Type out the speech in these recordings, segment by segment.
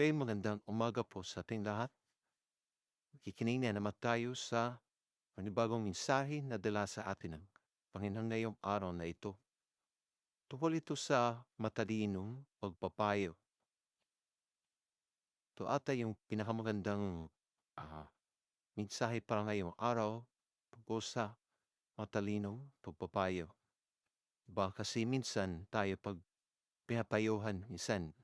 Magandang umaga po sa ating lahat. Kikinig na naman tayo sa panibagong mensahe na dala sa atin ng Panginoon ngayong araw na ito. Tungkol ito sa matalinong pagpapayo. Ito ata yung pinakamagandang mensahe para ngayong araw tungkol sa matalinong pagpapayo. Diba? Kasi minsan tayo pag pinapayuhan, minsan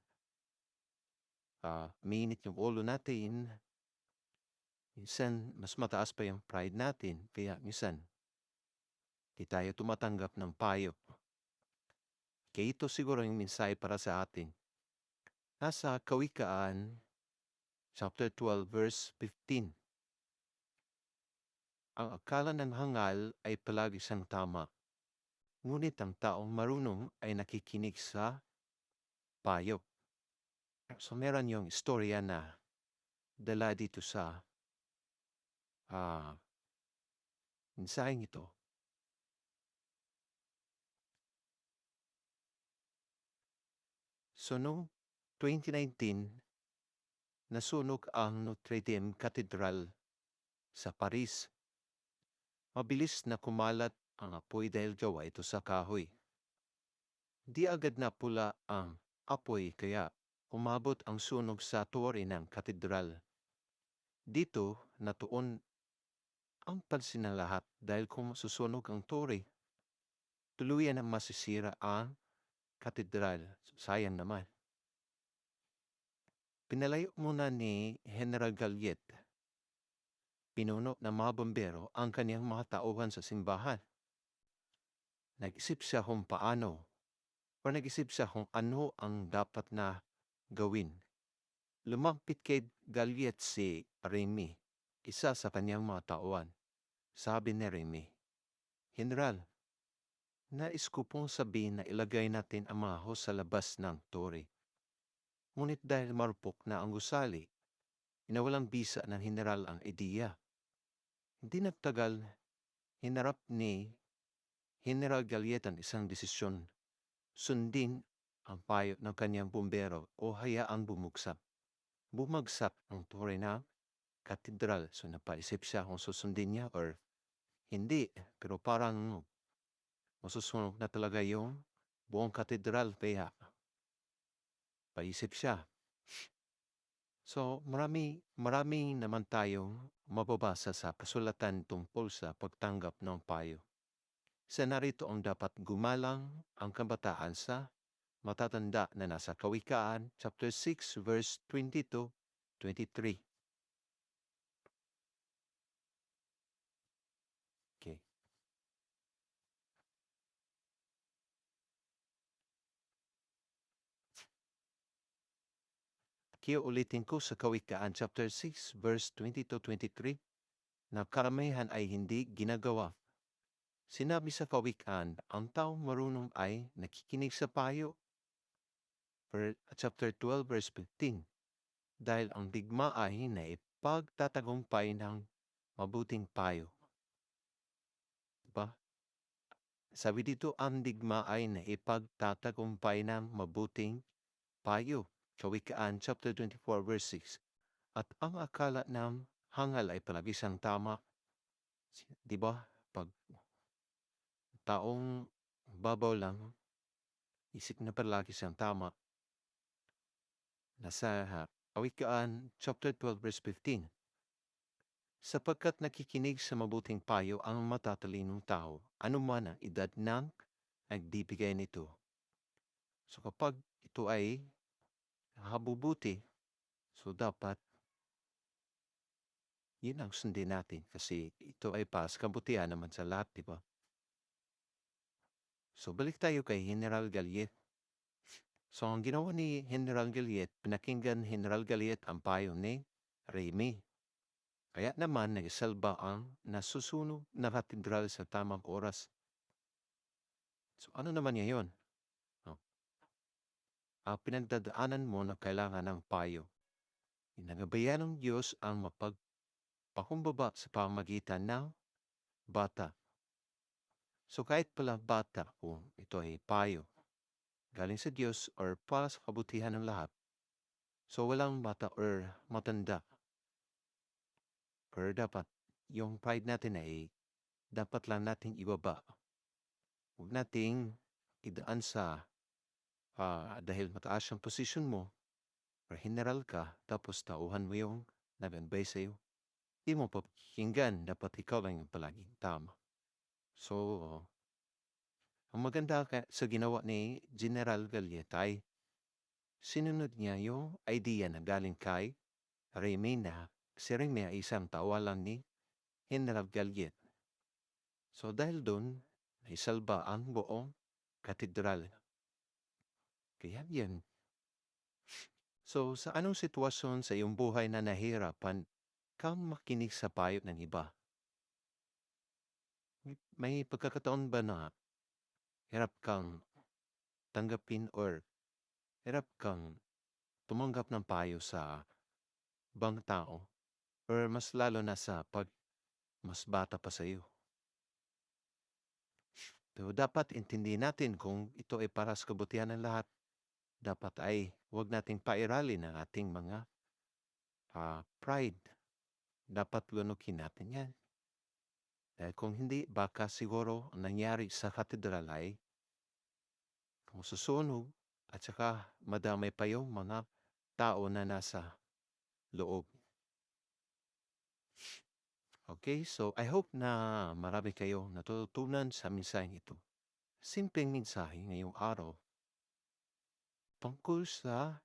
mainit yung ulo natin. Minsan, mas mataas pa yung pride natin. Kaya minsan, di tayo tumatanggap ng payo. Kaya ito siguro yung mensahe para sa atin. Nasa Kawikaan, chapter 12, verse 15. Ang akala ng hangal ay palagi siyang tama. Ngunit ang taong marunong ay nakikinig sa payo. So meron yung istorya na dala dito sa mensaheng ito. So noong 2019, nasunog ang Notre Dame Cathedral sa Paris. Mabilis na kumalat ang apoy dahil gawa ito sa kahoy. Di agad na pula ang apoy kaya umabot ang sunog sa tore ng katedral. Dito natuon ang pansin ng lahat dahil kung susunog ang tore, tuluyan ang masisira ang katedral. Sayang naman. Pinalayo muna ni General Galliet, pinuno ng mga bombero, ang kaniyang mga tauhan sa simbahan. Nag-isip siya kung paano o nag-isip siya kung ano ang dapat na gawin. Lumapit kay Galliet si Remy, isa sa kanyang mga tauhan. Sabi ni Remy, General, nais ko pong sabihin na ilagay natin ang mga hose sa labas ng tore. Ngunit dahil marupok na ang gusali, inawalang bisa ng General ang ideya. Hindi nagtagal, hinarap ni General Galliet ang isang desisyon. Sundin ang payo ng kanyang bumbero o hayaang bumagsak. Bumagsak ang tore na katedral. So napaisip siya kung susundin niya or hindi. Pero parang masusunog na talaga yung buong katedral. Kaya paisip siya. So marami naman tayong mababasa sa kasulatan tungkol sa pagtanggap ng payo. Sa narito ang dapat gumalang ang kabataan sa matatanda na nasa Kawikaan, chapter 6, verse 22-23. Okay. Kaya ulitin ko sa Kawikaan, chapter 6, verse 22-23, na karamihan ay hindi ginagawa. Sinabi sa Kawikaan, ang taong marunong ay nakikinig sa payo. Chapter 12, verse 15, dahil ang digma ay naipagtatagumpay ng mabuting payo. Diba? Sabi dito, ang digma ay naipagtatagumpay ng mabuting payo. Kawikaan, chapter 24, verse 6. At ang akala ng hangal ay palagi siyang tama. Diba? Pag taong babaw lang, isip na palagi siyang tama. Nasa Kawikaan, chapter 12, verse 15. Sapagkat nakikinig sa mabuting payo ang matatalinong tao, anuman ang edad ng nagbibigay nito. So kapag ito ay nakabubuti, so dapat yun ang sundin natin kasi ito ay para sa kabutihan naman sa lahat, di ba? So balik tayo kay General Galliet. So ang ginawa ni General Galliet, pinakinggan General Galliet ang payo ni Remy. Kaya naman nagsalba ang nasusunog na katedral sa tamang oras. So ano naman ngayon? No? Pinagdadaanan mo na kailangan ng payo. Inagabayan ng Diyos ang mapagpakumbaba sa pamagitan ng bata. So kahit pala bata, kung ito ay payo, galing sa Diyos or para sa kabutihan ng lahat, So walang bata or matanda. Pero dapat yung pride natin ay dapat lang nating ibaba. Huwag nating idaan sa dahil mataas ang posisyon mo or general ka tapos tauhan mo yung nag-advise sa'yo. Di mo papakinggan, dapat ikaw lang yung palaging tama. So, ang maganda sa ginawa ni General Galieta ay sinunod niya yung idea na galing kay Remy na si Remy ay isang tawalan ni General Galiet. So dahil doon, naisalba ang buong katedral. Kaya yan. So sa anong sitwasyon sa iyong buhay na nahihirapan kang makinig sa payo ng iba? May pagkakataon ba na hirap kang tanggapin or hirap kang tumanggap ng payo sa ibang tao or mas lalo na sa pag mas bata pa sa iyo? So dapat intindihin natin kung ito ay para sa kabutihan ng lahat. Dapat ay huwag nating pairalin ang ating mga pride. Dapat lunukin natin yan. Dahil kung hindi, baka siguro ang nangyari sa katedral ay kung susunog at saka madamay pa yung mga tao na nasa loob. Okay, so I hope na marami kayong natutunan sa mensaheng ito. Simpleng mensahe ngayong araw tungkol sa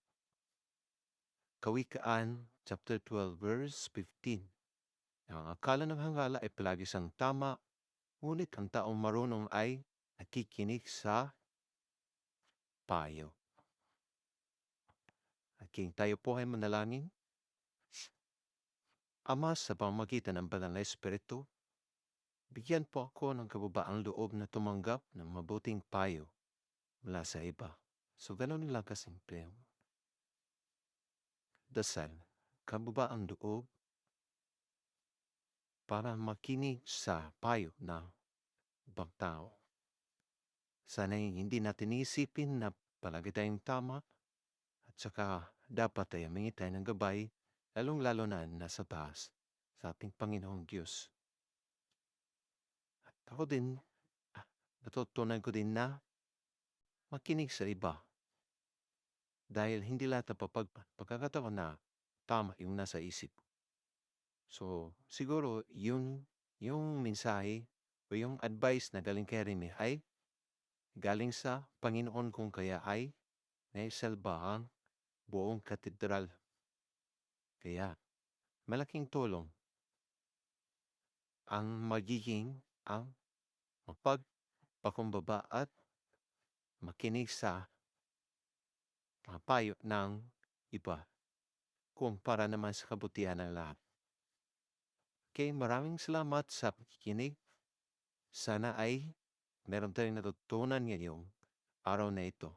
Kawikaan chapter 12 verse 15. Ang akala ng hangala ay palagi siyang tama, ngunit ang taong marunong ay nakikinig sa payo. Aking tayo po ay manalangin. Ama, sa pamamagitan ng banal na Espiritu, bigyan po ako ng kababaang loob na tumanggap ng mabuting payo mula sa iba. So, ganoon lang kasimple. Dasal, kababaang loob para makinig sa payo ng ibang tao. Sana'y hindi natin isipin na palagi tayong tama at saka dapat ay humingi tayo ng gabay, lalong-lalo na nasa taas sa ating Panginoong Diyos. At ako din, natutunan ko din na makinig sa iba. Dahil hindi lahat ng pagkakataon na tama yung nasa isip. So, siguro yung mensahe o yung advice na galing kay Remy ay galing sa Panginoon kung kaya ay naisalba ang buong katedral. Kaya, malaking tulong ang magiging ang mapagpakumbaba at makinig sa payo ng iba kumpara naman sa kabutihan ng lahat. Okay, maraming salamat sa pakikinig. Sana ay meron tayong natutunan ngayong araw na ito.